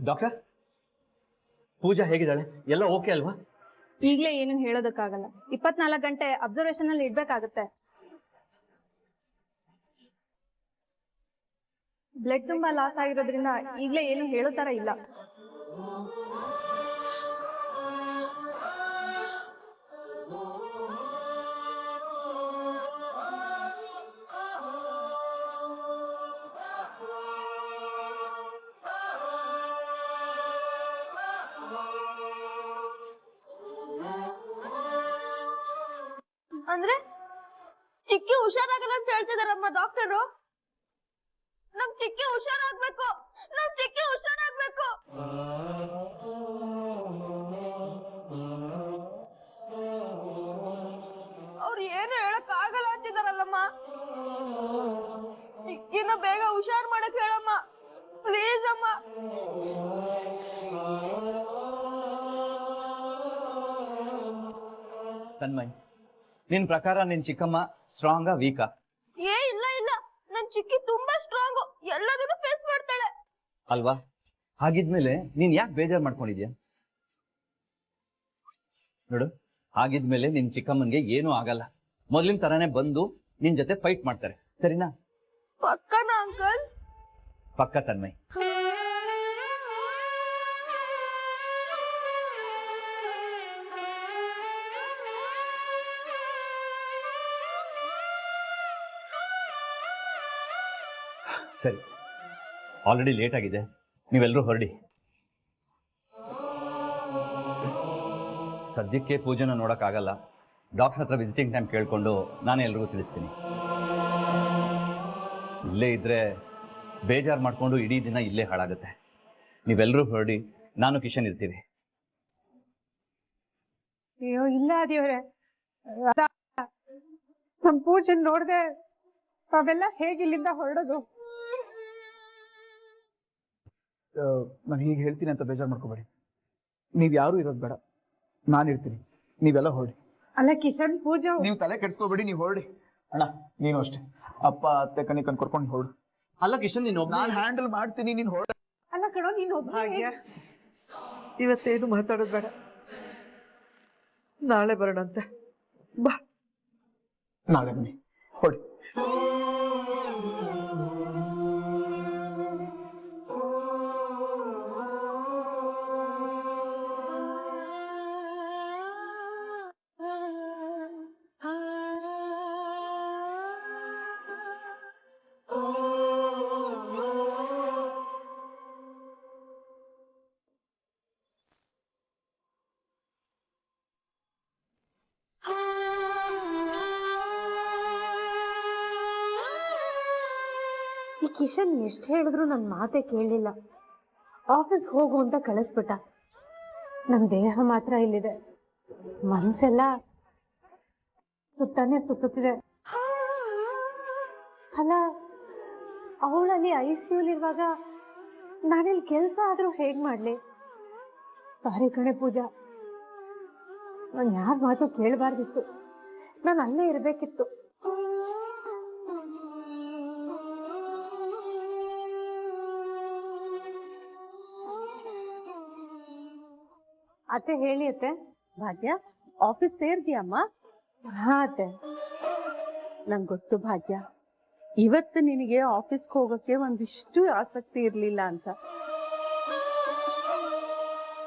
Doctor, ಪೂಜಾ ಹೇಗಿದ್ದಾಳೆ? ಎಲ್ಲ okay ಅಲ್ವಾ? ಈಗಲೇ ಏನು ಹೇಳೋದಕ್ಕಾಗಲ್ಲ. 24 ಗಂಟೆ ಅಬ್ಸರ್ವೇಷನ್ ಅಲ್ಲಿ ಇಡ್ಬೇಕಾಗತ್ತೆ. ಬ್ಲಡ್ ತುಂಬಾ ಲಾಸ್ ಆಗಿರೋದ್ರಿಂದ ಈಗಲೇ ಏನು ಹೇಳೋ ತರ ಇಲ್ಲ. ಅಂದ್ರೆ ಚಿಕ್ಕಿ ಹುಷಾರಾಗಲ್ಲ ಅಂತ ಹೇಳ್ತಿದಾರಮ್ಮ ಡಾಕ್ಟರು. ನಮ್ ಚಿಕ್ಕಿ ಹುಷಾರಾಗ್ಬೇಕು, ನಮ್ ಚಿಕ್ಕಿ ಹುಷಾರಾಗ್ಬೇಕು. ಅವ್ರು ಏನು ಹೇಳಕ್ ಆಗಲ್ಲ ಅಂತಿದಾರಲ್ಲಮ್ಮ. ಚಿಕ್ಕಿನ ಬೇಗ ಹುಷಾರ್ ಮಾಡಕ್ ಹೇಳಮ್ಮ, ಪ್ಲೀಸ್ ಅಮ್ಮ. ತನ್ಮಯ್, ನಿನ್ ಪ್ರಕಾರ ನಿನ್ ಚಿಕ್ಕಮ್ಮ ಸ್ಟ್ರಾಂಗಾ ವೀಕಾ? ಇಲ್ಲ ಇಲ್ಲ, ನನ್ ಚಿಕ್ಕಿ ತುಂಬಾ ಸ್ಟ್ರಾಂಗು, ಎಲ್ಲದನ್ನು ಫೇಸ್ ಮಾಡ್ತಾಳೆ ಅಲ್ವಾ? ಹಾಗಿದ್ಮೇಲೆ ನೀನ್ ಯಾಕೆ ಬೇಜಾರ್ ಮಾಡ್ಕೊಂಡಿದ್ಯಾ? ನೋಡು, ಹಾಗಿದ್ಮೇಲೆ ನಿನ್ ಚಿಕ್ಕಮ್ಮನ್ಗೆ ಏನೂ ಆಗಲ್ಲ. ಮೊದ್ಲಿನ ತರಾನೇ ಬಂದು ನಿನ್ ಜೊತೆ ಫೈಟ್ ಮಾಡ್ತಾರೆ, ಸರಿನಾ? ಪಕ್ಕನಾ ಅಂಕಲ್? ಪಕ್ಕ ತನ್ಮಯ್. ಸರಿ, ಆಲ್ರೆಡಿ ಲೇಟ್ ಆಗಿದೆ, ನೀವೆಲ್ಲರೂ ಹೊರಡಿ. ಸದ್ಯಕ್ಕೆ ಪೂಜೆನ ನೋಡೋಕ್ಕಾಗಲ್ಲ. ಡಾಕ್ಟರ್ ಹತ್ರ ವಿಸಿಟಿಂಗ್ ಟೈಮ್ ಕೇಳಿಕೊಂಡು ನಾನೇ ಎಲ್ರಿಗೂ ತಿಳಿಸ್ತೀನಿ. ಇಲ್ಲೇ ಇದ್ದರೆ ಬೇಜಾರು ಮಾಡಿಕೊಂಡು ಇಡೀ ದಿನ ಇಲ್ಲೇ ಹಾಳಾಗುತ್ತೆ. ನೀವೆಲ್ಲರೂ ಹೊರಡಿ, ನಾನು ಕಿಶನ್ ಇರ್ತೀವಿ. ಅಯ್ಯೋ ಇಲ್ಲ ದೇವ್ರೆ, ನಮ್ಮ ಪೂಜೆ ನೋಡ್ದೆ ತಾವೆಲ್ಲ ಹೇಗೆ ಇಲ್ಲಿಂದ ಹೊರಡೋದು? ನಾನು ಹೀಗೆ ಹೇಳ್ತೀನಿ ಅಂತ ಬೇಜಾರು ಮಾಡ್ಕೋಬೇಡಿ. ನೀವು ಯಾರು ಇರೋದು ಬೇಡ, ನಾನು ಇರ್ತೀನಿ, ನೀವೆಲ್ಲ ಹೊರಡಿ. ಅಲ್ಲ ಕಿಶನ್, ಪೂಜೆ ನೀವು ತಲೆ ಕೆಡಿಸ್ಕೋಬೇಡಿ, ನೀವು ಹೊರಡಿ. ಅಣ್ಣ ನೀನು ಅಷ್ಟೇ, ಅಪ್ಪ ಅತ್ತೆ ಕನಿಕನ್ ಕರ್ಕೊಂಡು ಹೊರಡು. ಅಲ್ಲ ಕಿಶನ್, ನೀನು ನಾನು ಹ್ಯಾಂಡಲ್ ಮಾಡ್ತೀನಿ, ನೀನು ಹೊರಡು. ಅಲ್ಲ ಕಣೋ, ನೀನು ಭಾಗ್ಯ, ಇವತ್ತೇನು ಮಾತಾಡೋದು ಬೇಡ, ನಾಳೆ ಬರೋಣಂತೆ ಬಾ. ನಾಳೆ ಬನ್ನಿ, ಹೊರಡಿ. ಈ ಕಿಶನ್ ಎಷ್ಟು ಹೇಳಿದ್ರು ನನ್ನ ಮಾತೆ ಕೇಳಲಿಲ್ಲ. ಆಫೀಸ್ ಹೋಗು ಅಂತ ಕಳಿಸ್ಬಿಟ್ಟ. ನನ್ನ ದೇಹ ಮಾತ್ರ ಇಲ್ಲಿದೆ, ಮನಸ್ಸೆಲ್ಲ ಸುತ್ತಾನೆ ಸುತ್ತುತ್ತಿದೆ. ಅಲ್ಲ, ಅವಳಲ್ಲಿ ICUಲಿರುವಾಗ ನಾನಿಲ್ಲಿ ಕೆಲಸ ಆದ್ರೂ ಹೇಗ್ ಮಾಡ್ಲಿ? ಸಾರಿ ಕಣೆ ಪೂಜಾ, ನಾನು ಯಾರ ಮಾತು ಕೇಳಬಾರ್ದಿತ್ತು, ನಾನು ಅಲ್ಲೇ ಇರ್ಬೇಕಿತ್ತು. ಅತ್ತೆ ಹೇಳಿ ಅತ್ತೆ. ಭಾಗ್ಯ, ಆಫೀಸ್ ಸೇರ್ತೀಯಮ್ಮ? ಹಾ ಅತ್ತೆ. ನಂಗೆ ಗೊತ್ತು ಭಾಗ್ಯ, ಇವತ್ತು ನಿನಗೆ ಆಫೀಸ್ಗೆ ಹೋಗೋಕ್ಕೆ ಒಂದಿಷ್ಟು ಆಸಕ್ತಿ ಇರ್ಲಿಲ್ಲ ಅಂತ.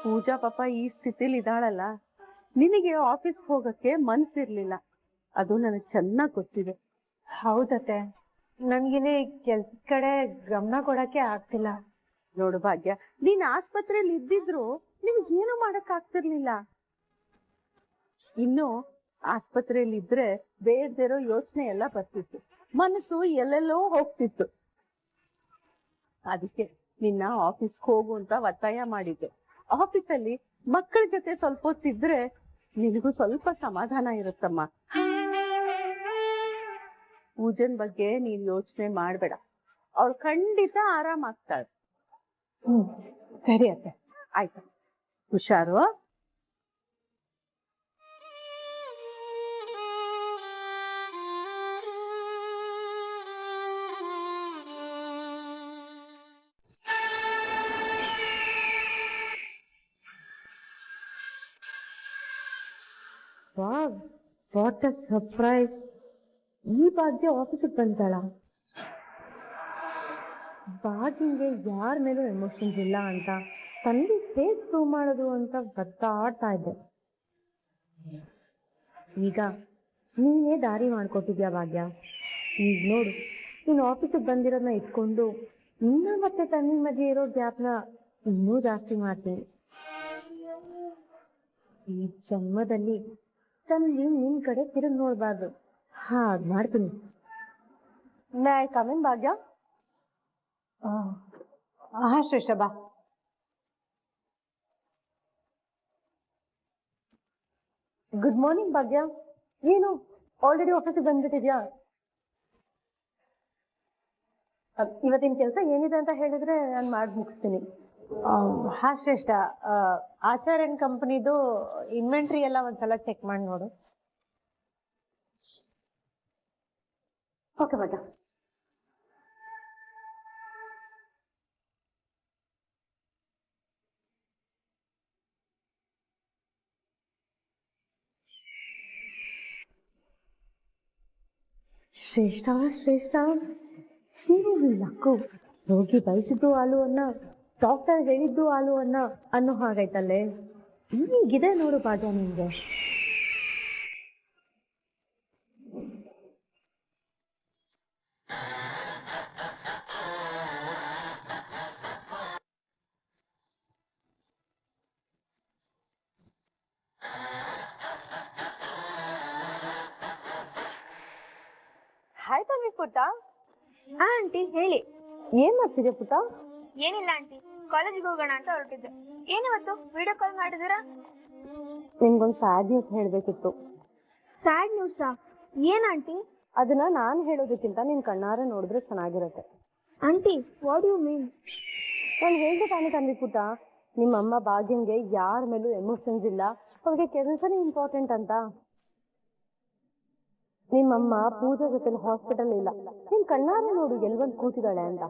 ಪೂಜಾ ಪಾಪ ಈ ಸ್ಥಿತಿಲಿ ಇದ್ದಾಳಲ್ಲ, ನಿನಗೆ ಆಫೀಸ್ಗೆ ಹೋಗಕ್ಕೆ ಮನ್ಸಿರ್ಲಿಲ್ಲ, ಅದು ನನಗೆ ಚೆನ್ನಾಗಿ ಗೊತ್ತಿದೆ. ಹೌದತ್ತೆ, ನನ್ಗಿನೇ ಕೆಲ್ಸದ ಕಡೆ ಗಮನ ಕೊಡಕ್ಕೆ ಆಗ್ತಿಲ್ಲ. ನೋಡು ಭಾಗ್ಯ, ನೀನ್ ಆಸ್ಪತ್ರೆಯಲ್ಲಿ ಇದ್ದಿದ್ರು ನಿನ್ಗೇನು ಮಾಡಕ್ ಆಗ್ತಿರ್ಲಿಲ್ಲ. ಇನ್ನು ಆಸ್ಪತ್ರೆಯಲ್ಲಿ ಇದ್ರೆ ಬೇಡದಿರೋ ಯೋಚನೆ ಎಲ್ಲ ಬರ್ತಿತ್ತು, ಮನಸ್ಸು ಎಲ್ಲೆಲ್ಲೋ ಹೋಗ್ತಿತ್ತು. ಅದಕ್ಕೆ ನಿನ್ನ ಆಫೀಸ್ಗೆ ಹೋಗು ಅಂತ ಒತ್ತಾಯ ಮಾಡಿದ್ದೆ. ಆಫೀಸಲ್ಲಿ ಮಕ್ಕಳ ಜೊತೆ ಸ್ವಲ್ಪ ಹೊತ್ತಿದ್ರೆ ನಿನಗೂ ಸ್ವಲ್ಪ ಸಮಾಧಾನ ಇರುತ್ತಮ್ಮ. ಪೂಜನ್ ಬಗ್ಗೆ ನೀನ್ ಯೋಚನೆ ಮಾಡ್ಬೇಡ, ಅವಳು ಖಂಡಿತ ಆರಾಮಾಗ್ತಾಳೆ. ಸರಿ ಅತ್ತೆ. ಆಯ್ತಾ, ಹುಷಾರು. Wow, what a surprise. ಈ ಭಾಗ್ಯ ಆಫೀಸಿಗೆ ಬಂತಾಳ. ಭಾಗ್ಯಂಗೆ ಯಾರ ಮೇಲೂ ಎಮೋಷನ್ಸ್ ಇಲ್ಲ ಅಂತ ತಂದೆ ಹೇಗೆ ಪ್ರೂವ್ ಮಾಡೋದು ಅಂತ ಗೊತ್ತಾಡ್ತಾ ಇದ್ದೆ. ಈಗ ನೀನೇ ದಾರಿ ಮಾಡ್ಕೊಟ್ಟಿದ್ಯಾ ಭಾಗ್ಯ. ಈಗ ನೋಡು, ನೀನು ಆಫೀಸಿಗೆ ಬಂದಿರೋದನ್ನ ಇಟ್ಕೊಂಡು ಇನ್ನ ಮತ್ತೆ ತಂದೆ ಮಧ್ಯೆ ಇರೋ ಗ್ಯಾಪ್ನ ಇನ್ನೂ ಜಾಸ್ತಿ ಮಾಡ್ತೀನಿ. ಈ ಜನ್ಮದಲ್ಲಿ ತಂದೆ ನಿನ್ ಕಡೆ ತಿರುಗಿ ನೋಡ್ಬಾರ್ದು. ಹಾಗೆ ಮಾಡ್ತೀನಿ. ಮೇ ಐ ಕಮ್ ಇನ್ ಭಾಗ್ಯ? ಹಾ ಶ್ರೇಷ್ಠ, ಬಾ. ಗುಡ್ ಮಾರ್ನಿಂಗ್ ಭಾಗ್ಯ. ಏನು ಆಲ್ರೆಡಿ ಆಫೀಸಿಗೆ ಬಂದ್ಬಿಟ್ಟಿದ್ಯಾ? ಇವತ್ತಿನ ಕೆಲಸ ಏನಿದೆ ಅಂತ ಹೇಳಿದ್ರೆ ನಾನು ಮಾಡಿ ಮುಗಿಸ್ತೀನಿ. ಹಾ ಶ್ರೇಷ್ಠ, ಆಚಾರ್ಯನ್ ಕಂಪನಿದು ಇನ್ವೆಂಟ್ರಿ ಎಲ್ಲ ಒಂದ್ಸಲ ಚೆಕ್ ಮಾಡಿ ನೋಡು. ಓಕೆ ಭಾಗ್ಯ. ಶ್ರೇಷ್ಠ ಶ್ರೇಷ್ಠ, ಲಕ್ಕು ಹೋಗಿ ಬಯಸಿದ್ದು ಹಾಲು ಅನ್ನ, ಡಾಕ್ಟರ್ ಹೇಳಿದ್ದು ಹಾಲು ಅನ್ನ ಅನ್ನೋ ಹಾಗೈತಲ್ಲೇ. ಈಗಿದೆ ನೋಡು ಭಾಗ್ಯ ನಿಮ್ಗೆ. ಹಾಯ್ ತನ್ವಿ ಪುಟ್ಟ. ಆಂಟಿ ಹೇಳಿ. ಏನ್ ಮಾಡ್ತಿದ್ಯಾ ಪುಟ್ಟ? ಏನಿಲ್ಲ ಆಂಟಿ, ಕಾಲೇಜಿಗೆ ಹೋಗೋಣ ಅಂತ ಹೊರಟಿದ್ದೆ. ಏನಿವತ್ತು ವಿಡಿಯೋ ಕಾಲ್ ಮಾಡಿದಿರಾ? ನಿಮ್ಗೊಂದು ಸ್ಯಾಡ್ ನ್ಯೂಸ್ ಹೇಳ್ಬೇಕಿತ್ತು. ಸ್ಯಾಡ್ ನ್ಯೂಸಾ? ಏನ್ ಆಂಟಿ? ಅದನ್ನ ನಾನ್ ಹೇಳೋದಕ್ಕಿಂತ ನಿನ್ ಕಣ್ಣಾರೆ ನೋಡಿದ್ರೆ ಚೆನ್ನಾಗಿರುತ್ತೆ. Aunty, what you mean? ನಾನು ಹೇಳ್ದೆ ತಾನೇ ತನ್ವಿ ಪುಟ್ಟ, ನಿಮ್ಮಮ್ಮ ಭಾಗ್ಯಂಗೆ ಯಾರ ಮೇಲೂ ಎಮೋಷನ್ಸ್ ಇಲ್ಲ, ಅವ್ರಿಗೆ ಕೆಲಸನೇ ಇಂಪಾರ್ಟೆಂಟ್ ಅಂತ. ನಿಮ್ಮಮ್ಮ ಪೂಜೆ ಜೊತೆ ಹಾಸ್ಪಿಟಲ್ ಇಲ್ಲ, ನಿನ್ ಕಣ್ಣಾರೆ ನೋಡು ಎಲ್ ಬಂದು ಕೂತಿದ್ದಾಳೆ ಅಂತ.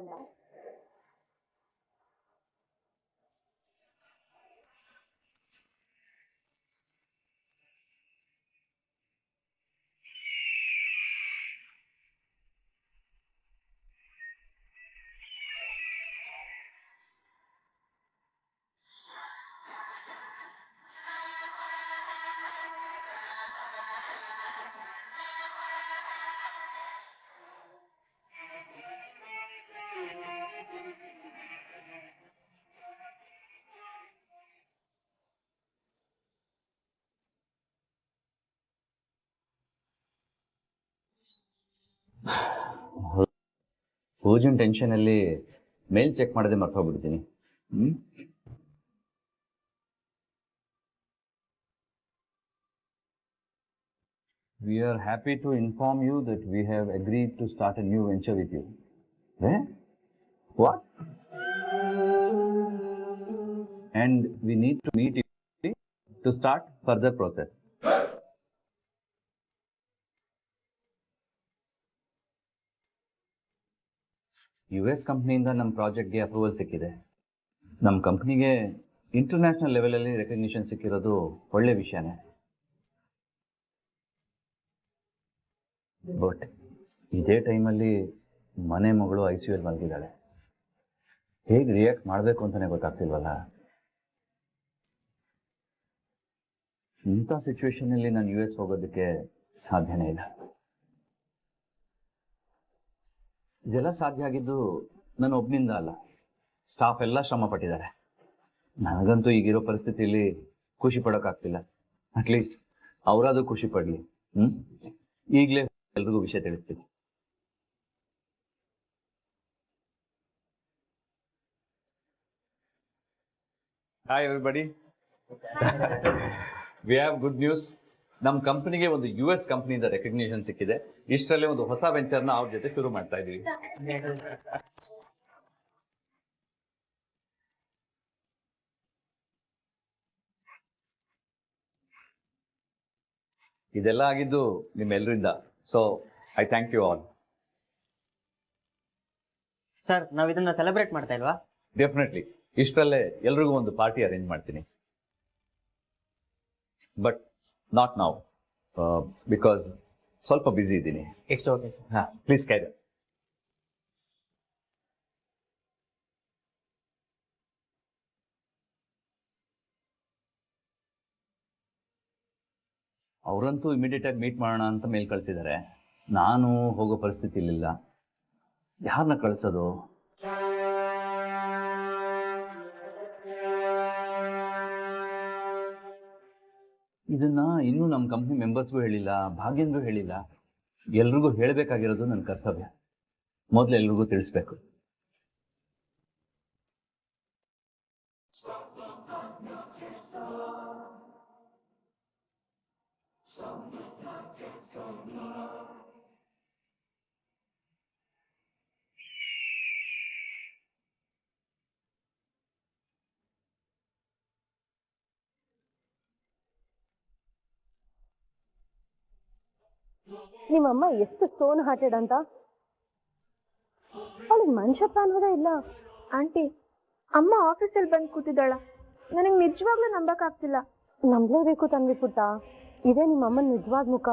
ಪೂಜನ್ ಟೆನ್ಷನ್ ಅಲ್ಲಿ ಮೇಲ್ ಚೆಕ್ ಮಾಡದೆ ಮರ್ತೋಗ್ಬಿಡ್ತೀನಿ. We are happy to inform you that we have agreed to start a new venture with you. Eh? What? And we need to meet you to start further process. US ಕಂಪ್ನಿಯಿಂದ ನಮ್ಮ ಪ್ರಾಜೆಕ್ಟ್ಗೆ approval ಸಿಕ್ಕಿದೆ. ನಮ್ಮ ಕಂಪ್ನಿಗೆ international ಲೆವೆಲಲ್ಲಿ recognition ಸಿಕ್ಕಿರೋದು ಒಳ್ಳೆ ವಿಷಯನೇ. But ಇದೇ ಟೈಮಲ್ಲಿ ಮನೆ ಮಗಳು ICU ಅಲ್ಲಿ ಮಲಗಿದ್ದಾಳೆ. ಹೇಗೆ ರಿಯಾಕ್ಟ್ ಮಾಡಬೇಕು ಅಂತಲೇ ಗೊತ್ತಾಗ್ತಿಲ್ವಲ್ಲ. ಇಂಥ ಸಿಚುವೇಶನಲ್ಲಿ ನಾನು US ಹೋಗೋದಕ್ಕೆ ಸಾಧ್ಯನೇ ಇಲ್ಲ. ಇದೆಲ್ಲ ಸಾಧ್ಯ ಆಗಿದ್ದು ನನ್ನ ಒಬ್ಬನಿಂದ ಅಲ್ಲ, ಸ್ಟಾಫ್ ಎಲ್ಲ ಶ್ರಮ ಪಟ್ಟಿದ್ದಾರೆ. ನನಗಂತೂ ಈಗಿರೋ ಪರಿಸ್ಥಿತಿಯಲ್ಲಿ ಖುಷಿ ಪಡೋಕ್ಕಾಗ್ತಿಲ್ಲ. ಅಟ್ಲೀಸ್ಟ್ ಅವರಾದ್ರೂ ಖುಷಿ ಪಡಲಿ. ಈಗಲೇ ಎಲ್ರಿಗೂ ವಿಷಯ ತಿಳಿಸ್ತೀನಿ. Hi everybody, we have good news. ನಮ್ಮ ಕಂಪನಿಗೆ ಒಂದು US ಕಂಪನಿಯಿಂದ ರೆಕಗ್ನಿಷನ್ ಸಿಕ್ಕಿದೆ. ಇಷ್ಟರಲ್ಲೇ ಒಂದು ಹೊಸ ವೆಂಚರ್ನ ಅವ್ರ ಜೊತೆ ಶುರು ಮಾಡ್ತಾ ಇದೀವಿ. ಇದೆಲ್ಲ ಆಗಿದ್ದು ನಿಮ್ಮೆಲ್ಲರಿಂದ. So I thank you all. Sir, ನಾವು ಇದನ್ನ ಸೆಲೆಬ್ರೇಟ್ ಮಾಡ್ತಾ ಇಲ್ವಾ? ಡೆಫಿನೆಟ್ಲಿ. ಇಷ್ಟರಲ್ಲೇ ಎಲ್ರಿಗೂ ಒಂದು ಪಾರ್ಟಿ ಅರೇಂಜ್ ಮಾಡ್ತೀನಿ. But not now. ಬಿಕಾಸ್ ಸ್ವಲ್ಪ ಬ್ಯುಸಿ ಇದ್ದೀನಿ. It's okay sir. ಹಾಂ, ಪ್ಲೀಸ್ ಕ್ಯಾರಿ. ಅವರಂತೂ ಇಮಿಡಿಯೇಟ್ ಆಗಿ ಮೀಟ್ ಮಾಡೋಣ ಅಂತ ಮೇಲ್ ಕಳಿಸಿದ್ದಾರೆ. ನಾನು ಹೋಗೋ ಪರಿಸ್ಥಿತಿಲಿಲ್ಲ. ಯಾರನ್ನ ಕಳಿಸೋದು? ಇದನ್ನ ಇನ್ನೂ ನಮ್ಮ ಕಂಪ್ನಿ ಮೆಂಬರ್ಸ್ಗೂ ಹೇಳಿಲ್ಲ, ಭಾಗ್ಯಂದ್ರೂ ಹೇಳಿಲ್ಲ. ಎಲ್ರಿಗೂ ಹೇಳಬೇಕಾಗಿರೋದು ನನ್ನ ಕರ್ತವ್ಯ. ಮೊದಲು ಎಲ್ರಿಗೂ ತಿಳಿಸ್ಬೇಕು. ನಿಮ್ಮಮ್ಮ ಎಷ್ಟು ಸ್ಟೋನ್ ಹಾರ್ಟೆಡ್ ಅಂತ. ಅವಳಿಗೆ ಮನುಷ್ಯತ್ವ ಅನ್ನೋದೇ ಇಲ್ಲ. ಆಂಟಿ, ಅಮ್ಮ ಆಫೀಸಲ್ಲಿ ಬಂದು ಕೂತಿದ್ದಾಳ. ನನಗೆ ನಿಜವಾಗ್ಲೂ ನಂಬಕ್ಕಾಗ್ತಿಲ್ಲ. ನಂಬಲೇಬೇಕು ತನ್ವಿ ಪುಟ್ಟ, ಇದೇ ನಿಮ್ಮಮ್ಮನ ನಿಜವಾದ ಮುಖ.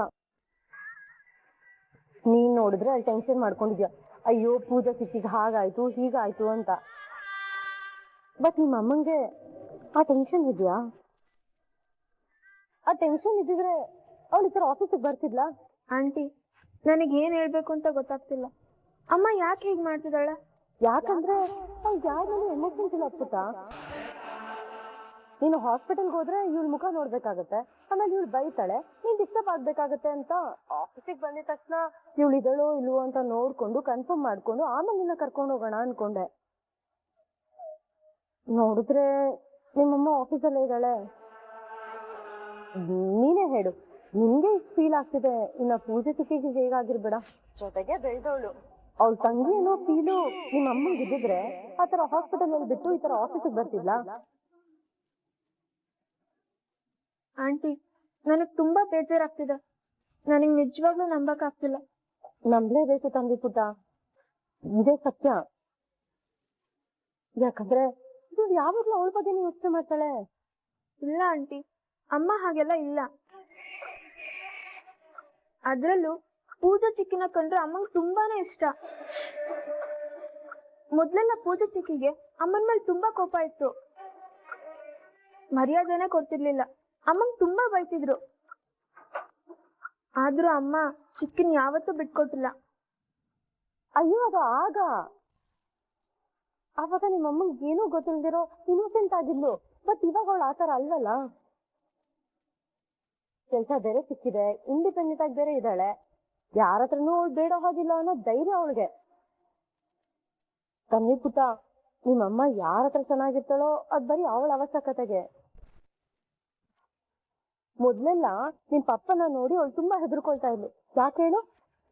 ನೀನ್ ನೋಡಿದ್ರೆ ಅಲ್ಲಿ ಟೆನ್ಷನ್ ಮಾಡ್ಕೊಂಡಿದ್ಯಾ, ಅಯ್ಯೋ ಪೂಜಾ ಸಿಕ್ಕಿಗೆ ಹಾಗಾಯ್ತು ಹೀಗಾಯ್ತು ಅಂತ. ಬಟ್ ನಿಮ್ಮಮ್ಮಂಗೆ ಆ ಟೆನ್ಷನ್ ಇದೆಯಾ? ಆ ಟೆನ್ಷನ್ ಇದ್ದಿದ್ರೆ ಅವಳು ಈ ಥರ ಆಫೀಸಿಗೆ ಬರ್ತಿದ್ಲಾ? ಆಂಟಿ, ನನಗೆ ಏನ್ ಹೇಳ್ಬೇಕು ಅಂತ ಗೊತ್ತಾಗ್ತಿಲ್ಲ. ಅಮ್ಮ ಯಾಕೆ ಹೀಗೆ ಮಾಡ್ತಿದ್ದಾಳೆ? ಯಾಕಂದ್ರೆ ಅವ್ಳು ಯಾರ ಮೇಲೆ ಎಮೋಷನ್ಸ್ ಇಲ್ಲ ಪುಟ್ಟ. ನೀನು ಹಾಸ್ಪಿಟಲ್ಗೆ ಹೋದ್ರೆ ಇವಳ ಮುಖ ನೋಡ್ಬೇಕಾಗತ್ತೆ, ಆಮೇಲೆ ಇವಳು ಬೈತಾಳೆ, ನೀನ್ ಡಿಸ್ಟರ್ಬ್ ಆಗ್ಬೇಕಾಗತ್ತೆ ಅಂತ ಆಫೀಸಿಗೆ ಬಂದಿದ ತಕ್ಷಣ ಇವಳು ಇದಳೋ ಇಲ್ವೋ ಅಂತ ನೋಡ್ಕೊಂಡು ಕನ್ಫರ್ಮ್ ಮಾಡ್ಕೊಂಡು ಆಮೇಲೆ ನಿನ್ನ ಕರ್ಕೊಂಡು ಹೋಗೋಣ ಅನ್ಕೊಂಡೆ. ನೋಡಿದ್ರೆ ನಿಮ್ಮಮ್ಮ ಆಫೀಸಲ್ಲೇ ಇದ್ದಾಳೆ. ನೀನೇ ಹೇಳು, ನಿನ್ಗೆ ಇಷ್ಟು ಫೀಲ್ ಆಗ್ತಿದೆ, ಇನ್ನ ಪೂಜೆ ಸಿಕ್ಕಿಗೆ ಹೇಗಾಗಿರ್ಬೇಡ. ಜೊತೆಗೆ ಬೆಳೆದವಳು ಅವಳ ತಂಗಿ ಏನೋ ಫೀಲು ನಿಮ್ಮ ಅಮ್ಮಂಗೆ ಇದ್ದಿದ್ರೆ ಆ ತರ ಹಾಸ್ಪಿಟಲ್ ಅಲ್ಲಿ ಬಿಟ್ಟು ಈ ತರ ಆಫೀಸಿಗೆ ಬರ್ತಿದ್ಲಾ? ಆಂಟಿ, ನನಗೆ ತುಂಬಾ ಬೇಜಾರಾಗ್ತಿದೆ. ನನಗೆ ನಿಜವಾಗ್ಲೂ ನಂಬಕ್ಕಾಗ್ತಿಲ್ಲ. ನಂಬಲೇಬೇಕು ತಂಗಿ ಪುಟ್ಟ, ಇದೇ ಸತ್ಯ. ಯಾಕಂದ್ರೆ ಇವ್ರು ಯಾವಾಗ್ಲೂ ಅವಳ ಬಗ್ಗೆ ಯೋಚನೆ ಮಾಡ್ತಾಳೆ. ಇಲ್ಲ ಆಂಟಿ, ಅಮ್ಮ ಹಾಗೆಲ್ಲ ಇಲ್ಲ. ಅದ್ರಲ್ಲೂ ಪೂಜಾ ಚಿಕ್ಕಿನ ಕಂಡ್ರೆ ಅಮ್ಮಂಗೆ ತುಂಬಾನೇ ಇಷ್ಟ. ಮೊದ್ಲೆಲ್ಲ ಪೂಜಾ ಚಿಕ್ಕಿಗೆ ಅಮ್ಮನ ಮೇಲೆ ತುಂಬಾ ಕೋಪ ಇತ್ತು. ಮರ್ಯಾದೆನೆ ಕೊಡ್ತಿರ್ಲಿಲ್ಲ, ಅಮ್ಮಂಗ್ ತುಂಬಾ ಬೈತಿದ್ರು. ಆದ್ರೂ ಅಮ್ಮ ಚಿಕ್ಕಿನ ಯಾವತ್ತೂ ಬಿಟ್ಕೊಟ್ಟಿಲ್ಲ. ಅಯ್ಯೋ ಅದು ಆವಾಗ ನಿಮ್ಮ ಅಮ್ಮಂಗೆ ಏನೂ ಗೊತ್ತಿಲ್ದಿರೋ ಇನ್ನೋಸೆಂಟ್ ಆಗಿದ್ಲು. ಬಟ್ ಇವಾಗ ಅವಳು ಆತರ ಅಲ್ವಲ್ಲ. ಕೆಲ್ಸ ಬೇರೆ ಸಿಕ್ಕಿದೆ, ಇಂಡಿಪೆಂಡೆಂಟ್ ಆಗಿ ಬೇರೆ ಇದ್ದಾಳೆ, ಯಾರ ಹತ್ರನೂ ಅವಳು ಬೇಡ ಹೋಗಿಲ್ಲ ಅನ್ನೋ ಧೈರ್ಯ ಅವಳಿಗೆ. ಕಮ್ಮಿ ಪುಟ್ಟ, ನಿಮ್ಮಮ್ಮ ಯಾರ ಹತ್ರ ಚೆನ್ನಾಗಿರ್ತಾಳೋ ಅದ್ ಬರೀ ಅವಳ ಅವಶ್ಯಕತೆಗೆ. ಮೊದ್ಲೆಲ್ಲ ನಿನ್ ಪಪ್ಪನ ನೋಡಿ ಅವಳು ತುಂಬಾ ಹೆದರ್ಕೊಳ್ತಾ ಇದ್ಲು. ಯಾಕೆ ಹೇಳು?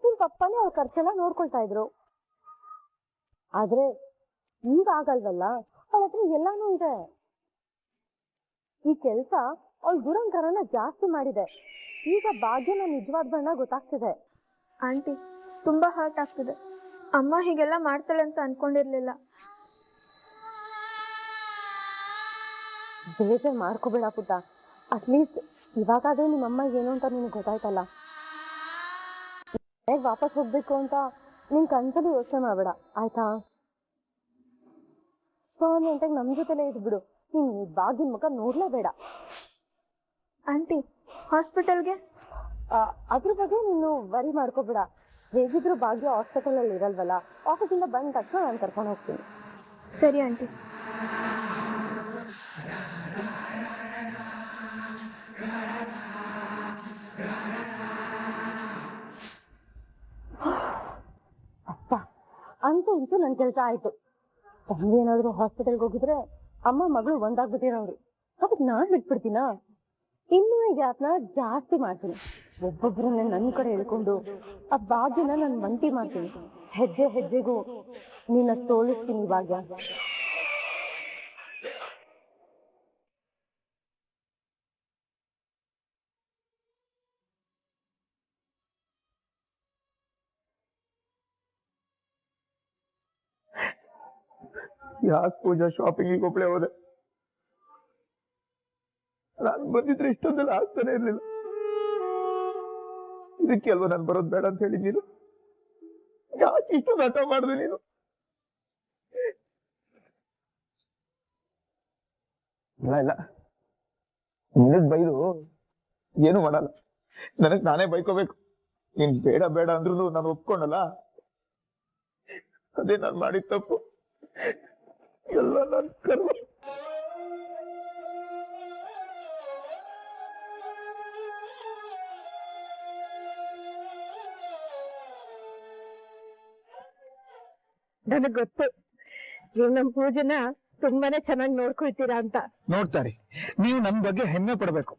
ನಿನ್ ಪಪ್ಪನೇ ಅವ್ಳ ಖರ್ಚೆಲ್ಲ ನೋಡ್ಕೊಳ್ತಾ ಇದ್ರು. ಆದ್ರೆ ಈಗ ಆಗಲ್ವಲ್ಲ, ಅವಳ ಹತ್ರ ಎಲ್ಲಾನು ಇದೆ. ಈ ಕೆಲ್ಸ ಅವಳು ದುರಂಕಾರನ ಜಾಸ್ತಿ ಮಾಡಿದೆ. ಈಗ ಭಾಗ್ಯನ ನಿಜವಾದ ಬಣ್ಣ ಗೊತ್ತಾಗ್ತಿದೆ. ಆಂಟಿ, ತುಂಬಾ ಹರ್ಟ್ ಆಗ್ತಿದೆ. ಅಮ್ಮ ಹೀಗೆಲ್ಲ ಮಾಡ್ತಾಳೆ ಅಂತ ಅನ್ಕೊಂಡಿರ್ಲಿಲ್ಲ. ಬೇಜಾರ್ ಮಾಡ್ಕೋಬೇಡ ಪುಟ್ಟ, ಅಟ್ಲೀಸ್ಟ್ ಇವಾಗಾದ್ರೂ ನಿಮ್ಮಮ್ಮ ಏನು ಅಂತ ನಿನ್ಗೆ ಗೊತ್ತಾಯ್ತಲ್ಲ. ವಾಪಸ್ ಹೋಗ್ಬೇಕು ಅಂತ ನಿನ್ ಕನ್ಸಲ್ಲಿ ಯೋಚನೆ ಮಾಡ್ಬೇಡ, ಆಯ್ತಾ? ಪರ್ಮನೆಂಟ್ ಆಗಿ ನಮ್ ಜೊತೆಲೇ ಇದ್ಬಿಡು. ನೀನ್ ಭಾಗ್ಯನ ಮುಖ ನೋಡ್ಲೇಬೇಡ. ಆಂಟಿ, ಹಾಸ್ಪಿಟಲ್ಗೆ? ಅದ್ರ ಬಗ್ಗೆ ನೀನು ವರಿ ಮಾಡ್ಕೋಬೇಡ. ಹೇಗಿದ್ರು ಭಾಗ್ಯ ಹಾಸ್ಪಿಟಲ್ ಅಲ್ಲಿ ಇರಲ್ವಲ್ಲ, ಆಫೀಸಿಂದ ಬಂದ ತಕ್ಷಣ ನಾನು ಕರ್ಕೊಂಡು ಹೋಗ್ತೀನಿ. ಸರಿ ಆಂಟಿ. ಅಪ್ಪ, ಅಂತೂ ಇಂತೂ ನನ್ ಕೆಲಸ ಆಯ್ತು. ತಂಗಿ ಏನಾದ್ರು ಹಾಸ್ಪಿಟಲ್ಗೆ ಹೋಗಿದ್ರೆ ಅಮ್ಮ ಮಗಳು ಒಂದಾಗ್ಬಿಟ್ಟಿರೋರು. ಅದಕ್ಕೆ ನಾನ್ ಬಿಟ್ಬಿಡ್ತೀನ? ಇನ್ನೂ ಈ ಗ್ಯಾಪ್ನ ಜಾಸ್ತಿ ಮಾಡ್ತೀನಿ. ಒಬ್ಬೊಬ್ಬರನ್ನ ನನ್ನ ಕಡೆ ಹೇಳ್ಕೊಂಡು ಆ ಭಾಗ್ಯನ ನಾನು ಮಂಟಿ ಮಾಡ್ತೀನಿ. ಹೆಜ್ಜೆ ಹೆಜ್ಜೆಗೂ ನಿನ್ನ ಸೋಲಿಸ್ತೀನಿ ಭಾಗ್ಯ. ಯಾಕೆ ಪೂಜಾ ಶಾಪಿಂಗಿಗೆ ಒಬ್ಳೆ ಹೋದೆ? ನಾನು ಬಂದಿದ್ರೆ ಇಷ್ಟೊಂದೆಲ್ಲ ಆಗ್ತಾನೆ ಇರ್ಲಿಲ್ಲ. ಇದಕ್ಕೆ ಅಲ್ವಾ ನಾನು ಬರೋದು ಬೇಡ ಅಂತ ಹೇಳಿ ನೀನು ಯಾಕೆ ಇಷ್ಟು ನಾಟ ಮಾಡಿದೆ ನೀನು? ಇಲ್ಲ ನಿನಗ್ ಬೈದು ಏನು ಮಾಡಲ್ಲ, ನನಗ್ ನಾನೇ ಬೈಕೋಬೇಕು. ನೀನ್ ಬೇಡ ಬೇಡ ಅಂದ್ರೂ ನಾನು ಒಪ್ಕೊಂಡಲ್ಲ, ಅದೇ ನಾನು ಮಾಡಿದ ತಪ್ಪು. ಎಲ್ಲ ನನ್ ಕರ್ಮ. ನನಗ್ ಗೊತ್ತು ನೀವು ನಮ್ ಪೂಜೆನ ತುಂಬಾನೇ ಚೆನ್ನಾಗಿ ನೋಡ್ಕೊಳ್ತೀರಾ ಅಂತ. ನೋಡ್ತಾರೆ, ನೀವು ನನ್ ಬಗ್ಗೆ ಹೆಮ್ಮೆ ಪಡ್ಬೇಕು,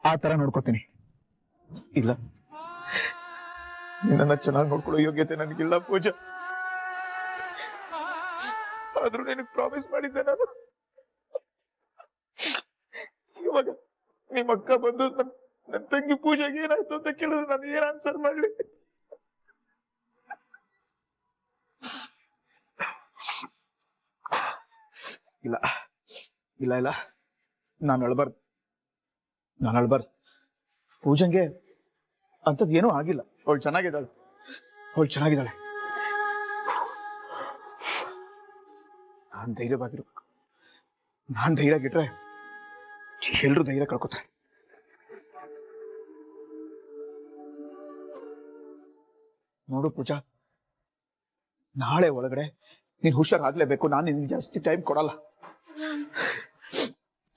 ಆ ತರ ನೋಡ್ಕೋತೀನಿ. ಇಲ್ಲ, ನಿನ್ನ ಚೆನ್ನಾಗಿ ನೋಡ್ಕೊಳ್ಳೋ ಯೋಗ್ಯತೆ ನನಗಿಲ್ಲ ಪೂಜಾ. ಆದ್ರೂ ನಿನಗ್ ಪ್ರಾಮಿಸ್ ಮಾಡಿದ್ದೆ ನಾನು. ಇವಾಗ ನಿಮ್ಮ ಅಕ್ಕ ಬಂದು ನನ್ ತಂಗಿ ಪೂಜೆಗೆ ಏನಾಯ್ತು ಅಂತ ಕೇಳಿದ್ರು ನಾನು ಏನ್ ಆನ್ಸರ್ ಮಾಡ್ಲಿ? ಇಲ್ಲ ಇಲ್ಲ ಇಲ್ಲ, ನಾನು ಅಳ್ಬಾರ್ದು. ಪೂಜಂಗೆ ಅಂಥದ್ದು ಏನೂ ಆಗಿಲ್ಲ. ಅವಳು ಚೆನ್ನಾಗಿದ್ದಾಳೆ. ನಾನ್ ಧೈರ್ಯವಾಗಿರ್ಬೇಕು. ನಾನ್ ಧೈರ್ಯವಾಗಿಟ್ರೆ ಎಲ್ರೂ ಧೈರ್ಯ ಕಳ್ಕೊತಾರೆ. ನೋಡು ಪೂಜಾ, ನಾಳೆ ಒಳಗಡೆ ನೀನ್ ಹುಷಾರಾಗ್ಲೇಬೇಕು. ನಾನು ನಿನ್ಗೆ ಜಾಸ್ತಿ ಟೈಮ್ ಕೊಡಲ್ಲ.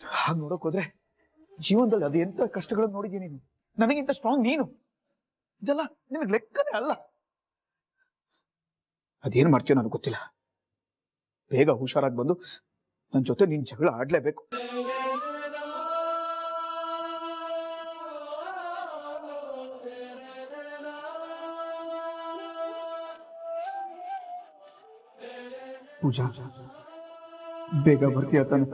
ಹಾಗೆ ನೋಡಕ್ ಹೋದ್ರೆ ಜೀವನದಲ್ಲಿ ಅದು ಎಂತ ಕಷ್ಟಗಳನ್ನು ನೋಡಿದೀನಿ ನೀನು. ನನಗಿಂತ ಸ್ಟ್ರಾಂಗ್ ನೀನು. ಇದೆಲ್ಲ ನಿನಗೆ ಲೆಕ್ಕನೇ ಅಲ್ಲ. ಅದೇನ್ ಮಾಡ್ತೀಯೋ ನನಗೆ ಗೊತ್ತಿಲ್ಲ. ಬೇಗ ಹುಷಾರಾಗಿ ಬಂದು ನನ್ನ ಜೊತೆ ನೀನ್ ಜಗಳ ಆಡ್ಲೇಬೇಕು. ಪೂಜಾ, ಬೇಗ ಬರ್ತೀಯ ತಾನೆ?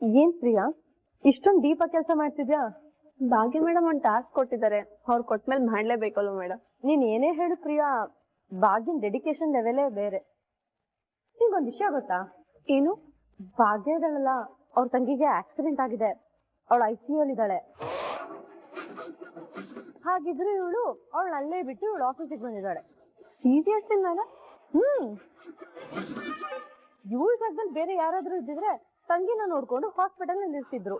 ಏನ್ ಪ್ರಿಯಾ, ಇಷ್ಟೊಂದು ಡೀಪ ಕೆಲಸ ಮಾಡ್ತಿದ್ಯಾ? ಭಾಗ್ಯ ಮೇಡಮ್ ಒಂದು ಟಾಸ್ಕ್ ಕೊಟ್ಟಿದ್ದಾರೆ, ಅವ್ರು ಕೊಟ್ಮೇಲೆ ಮಾಡ್ಲೇಬೇಕಲ್ವ ಮೇಡಮ್? ನೀನ್ ಏನೇ ಹೇಳು ಪ್ರಿಯಾ, ಭಾಗ್ಯನ್ ಡೆಡಿಕೇಶನ್ ಲೆವೆಲೇ ಬೇರೆ. ನಿಂಗೊಂದ್ ವಿಷಯ ಗೊತ್ತಾ? ಏನು? ಭಾಗ್ಯ ಇದ್ದಾಳಲ್ಲ, ಅವ್ರ ತಂಗಿಗೆ ಆಕ್ಸಿಡೆಂಟ್ ಆಗಿದೆ. ಅವಳು ICU ಅಲ್ಲಿ ಇದ್ದಾಳೆ. ಹಾಗಿದ್ರು ಇವಳು ಅವಳು ಅಲ್ಲೇ ಬಿಟ್ಟು ಇವಳು ಆಫೀಸಿಗೆ ಬಂದಿದ್ದಾಳೆ. Seriously madam? ಇವಳ ಜಾಗದಲ್ಲಿ ಬೇರೆ ಯಾರಾದ್ರೂ ಇದ್ದಿದ್ರೆ ತಂಗಿನ ನೋಡ್ಕೊಂಡು ಹಾಸ್ಪಿಟಲ್ ನಲ್ಲಿ ಇರ್ತಿದ್ರು.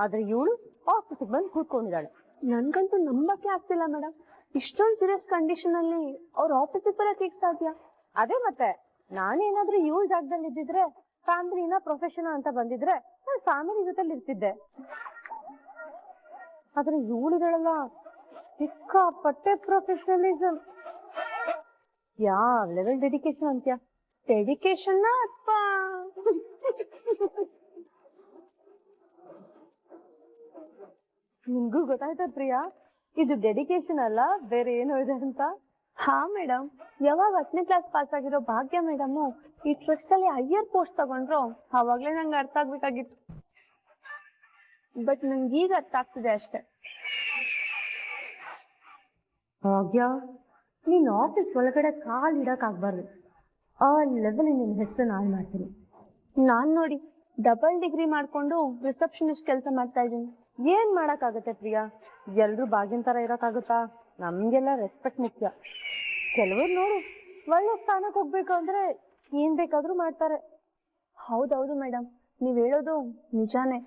ಆದ್ರೆ ಇವಳು ಆಫೀಸಿಗೆ ಬಂದು ಕೂತ್ಕೊಂಡಿದ್ದಾಳೆ. ನನ್ಗಂತೂ ನಂಬಕ್ಕೆ ಆಗ್ತಿಲ್ಲ ಮೇಡಮ್, ಇಷ್ಟೊಂದು ಸೀರಿಯಸ್ ಕಂಡೀಷನ್ ಅಲ್ಲಿ ಅವ್ರ ಆಫೀಸಿಗೆ ಬರಕ್ ಹೇಗ್ ಸಾಧ್ಯ? ಅದೇ ಮತ್ತೆ, ನಾನೇನಾದ್ರೂ ಇವಳ ಜಾಗದಲ್ಲಿ ಇದ್ದಿದ್ರೆ, ಫ್ಯಾಮಿಲಿನ ಪ್ರೊಫೆಷನ್ ಅಂತ ಬಂದಿದ್ರೆ ನಾನು ಫ್ಯಾಮಿಲಿ ಜೊತೆಲಿ ಇರ್ತಿದ್ದೆ. ಆದ್ರೆ ಇವಳಿಗಳಲ್ಲ ಸಿಕ್ಕಾಪಟ್ಟೆ ಪ್ರೊಫೆಷನಲಿಸಮ್. ಯಾವ ಲೆವೆಲ್ ಡೆಡಿಕೇಶನ್ ಅಂತ್ಯ? ಡೆಡಿಕೇಶನ್ ಅಥವಾ ನಿಮ್ಗೂ ಗೊತ್ತಾಯ್ತಾ ಪ್ರಿಯಾ, ಇದು ಡೆಡಿಕೇಶನ್ ಅಲ್ಲ ಬೇರೆ ಏನೋ ಇದೆ ಅಂತ? ಹಾ ಮೇಡಮ್, ಯಾವಾಗ 10ನೇ ಕ್ಲಾಸ್ ಪಾಸ್ ಆಗಿರೋ ಭಾಗ್ಯ ಮೇಡಮ್ ಈ ಟ್ರಸ್ಟ್ ಅಲ್ಲಿ ಹೈಯರ್ ಪೋಸ್ಟ್ ತಗೊಂಡ್ರು ಅವಾಗ್ಲೇ ನಂಗೆ ಅರ್ಥ ಆಗ್ಬೇಕಾಗಿತ್ತು. ಬಟ್ ನಂಗೆ ಈಗ ಅರ್ಥ ಆಗ್ತಿದೆ ಅಷ್ಟೇ. ಭಾಗ್ಯ, ನೀನ್ ಆಫೀಸ್ ಒಳಗಡೆ ಕಾಲ್ ಇಡಕ್ ಆಗ್ಬಾರ್ದು. ಆ ಲೆವೆಲ್ ನಿನ್ ಹೆಸರು ನಾನು ಮಾಡ್ತೀನಿ. ನಾನ್ ನೋಡಿ ಡಬಲ್ ಡಿಗ್ರಿ ಮಾಡ್ಕೊಂಡು ರಿಸೆಪ್ಷನಿಸ್ಟ್ ಕೆಲಸ ಮಾಡ್ತಾ ಇದ್ದೀನಿ. ಏನ್ ಮಾಡಕ್ಕಾಗತ್ತೆ ಪ್ರಿಯಾ, ಎಲ್ರು ಭಾಗ್ಯನ್ ತರ ಇರಕ್ಕಾಗುತ್ತಾ? ನಮ್ಗೆಲ್ಲ ರೆಸ್ಪೆಕ್ಟ್ ಮುಖ್ಯ. ಕೆಲವರು ನೋಡು, ಒಳ್ಳೆ ಸ್ಥಾನಕ್ಕೆ ಹೋಗ್ಬೇಕು ಅಂದ್ರೆ ಏನ್ ಬೇಕಾದ್ರೂ ಮಾಡ್ತಾರೆ. ಹೌದೌದು ಮೇಡಮ್, ನೀವ್ ಹೇಳೋದು ನಿಜಾನೇ.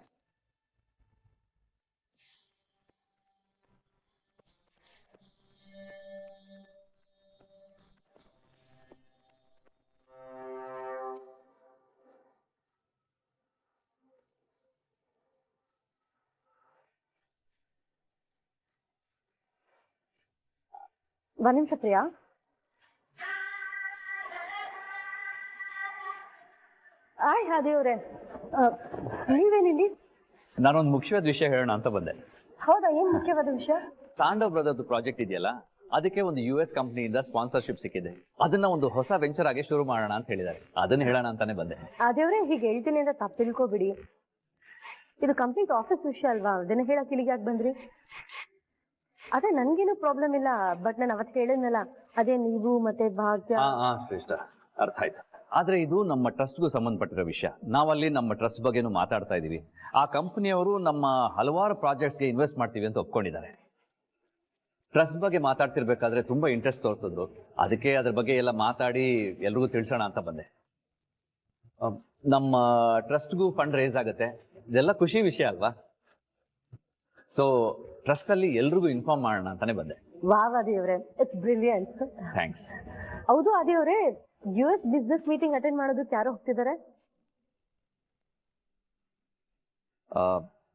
ಒಂದ್ ನಿಮಿಷ ಪ್ರಿಯಾ. ದೇವ್ರೆ, ನೀವೇನಿಲ್ಲಿ? ನಾನೊಂದು ಮುಖ್ಯವಾದ ವಿಷಯ ಹೇಳೋಣ ಅಂತ ಬಂದೆ. ಹೌದಾ, ಏನ್ ಮುಖ್ಯವಾದ ವಿಷಯ? ತಾಂಡವ್ ಬ್ರದರ್ದು ಪ್ರಾಜೆಕ್ಟ್ ಇದೆಯಲ್ಲ, ಅದಕ್ಕೆ ಒಂದು US ಕಂಪ್ನಿಯಿಂದ ಸ್ಪಾನ್ಸರ್ಶಿಪ್ ಸಿಕ್ಕಿದೆ. ಅದನ್ನ ಒಂದು ಹೊಸ ವೆಂಚರ್ ಆಗಿ ಶುರು ಮಾಡೋಣ ಅಂತ ಹೇಳಿದ್ದಾರೆ. ಅದನ್ನ ಹೇಳೋಣ ಅಂತಾನೆ ಬಂದೆ. ಅದೇವ್ರೆ ಹೀಗೆ ಹೇಳ್ತೀನಿ ಅಂತ ತಪ್ಪು ತಿಳ್ಕೊಬಿಡಿ. ಇದು ಕಂಪ್ಲೀಟ್ ಆಫೀಸ್ ವಿಷಯ ಅಲ್ವಾ, ಅದನ್ನ ಹೇಳಕ್ ಇಲ್ಲಿಗೆ ಯಾಕೆ ಬಂದ್ರಿ? ಅದೇ ನನ್ಗೇನು ಪ್ರಾಬ್ಲಮ್ ಇಲ್ಲ, ಬಟ್ ನಾನು ಅವತ್ತು ಹೇಳಿದ್ನಲ್ಲ, ಅದೇ ನೀವು ಮತ್ತೆ ಭಾಗ್ಯ. ಶ್ರೇಷ್ಠ, ಅರ್ಥ ಆಯ್ತು. ಆದ್ರೆ ಇದು ನಮ್ಮ ಟ್ರಸ್ಟ್ಗೂ ಸಂಬಂಧಪಟ್ಟಿರೋ ವಿಷಯ. ನಾವಲ್ಲಿ ನಮ್ಮ ಟ್ರಸ್ಟ್ ಬಗ್ಗೆನೂ ಮಾತಾಡ್ತಾ ಇದೀವಿ. ಆ ಕಂಪನಿಯವರು ನಮ್ಮ ಹಲವಾರು ಪ್ರಾಜೆಕ್ಟ್ಸ್ಗೆ ಇನ್ವೆಸ್ಟ್ ಮಾಡ್ತೀವಿ ಅಂತ ಒಪ್ಕೊಂಡಿದ್ದಾರೆ. ಟ್ರಸ್ಟ್ ಬಗ್ಗೆ ಮಾತಾಡ್ತಿರ್ಬೇಕಾದ್ರೆ ತುಂಬಾ ಇಂಟ್ರೆಸ್ಟ್ ತೋರಿಸಿದ್ರು. ಅದಕ್ಕೆ ಅದ್ರ ಬಗ್ಗೆ ಎಲ್ಲ ಮಾತಾಡಿ ಎಲ್ರಿಗೂ ತಿಳಿಸೋಣ ಅಂತ ಬಂದೆ. ನಮ್ಮ ಟ್ರಸ್ಟ್ಗೂ ಫಂಡ್ ರೇಸ್ ಆಗುತ್ತೆ, ಇದೆಲ್ಲ ಖುಷಿ ವಿಷಯ ಅಲ್ವಾ? ಸೊ ಟ್ರಸ್ಟ್ ಅಲ್ಲಿ ಎಲ್ರಿಗೂ ಇನ್ಫಾರ್ಮ್ ಮಾಡೋಣ ಅಂತಾನೆ ಬಂದೆ. ವಾವ್ ಆದಿಯವ್ರೆ, ಇಟ್ಸ್ ಬ್ರಿಲಿಯಂಟ್. ಥ್ಯಾಂಕ್ಸ್. ಹೌದು ಆದಿಯವ್ರೆ, US ಬಿಸ್ನೆಸ್ ಮೀಟಿಂಗ್ ಅಟೆಂಡ್ ಮಾಡೋದಕ್ಕೆ ಯಾರು ಹೋಗ್ತಿದ್ದಾರೆ?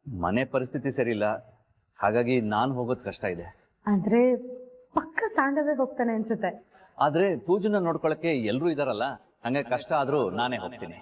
ಮನೆ ಪರಿಸ್ಥಿತಿ ಸರಿ ಇಲ್ಲ, ಹಾಗಾಗಿ ನಾನು ಹೋಗೋದು ಕಷ್ಟ ಇದೆ. ಅಂದ್ರೆ ಪಕ್ಕ ತಾಂಡವೇ ಹೋಗ್ತಾನೆ ಅನ್ಸುತ್ತೆ. ಆದ್ರೆ ಪೂಜನ ನೋಡ್ಕೊಳಕ್ಕೆ ಎಲ್ರೂ ಇದಾರಲ್ಲ, ಹಂಗೆ ಕಷ್ಟ ಆದ್ರೂ ನಾನೇ ಹೋಗ್ತೀನಿ.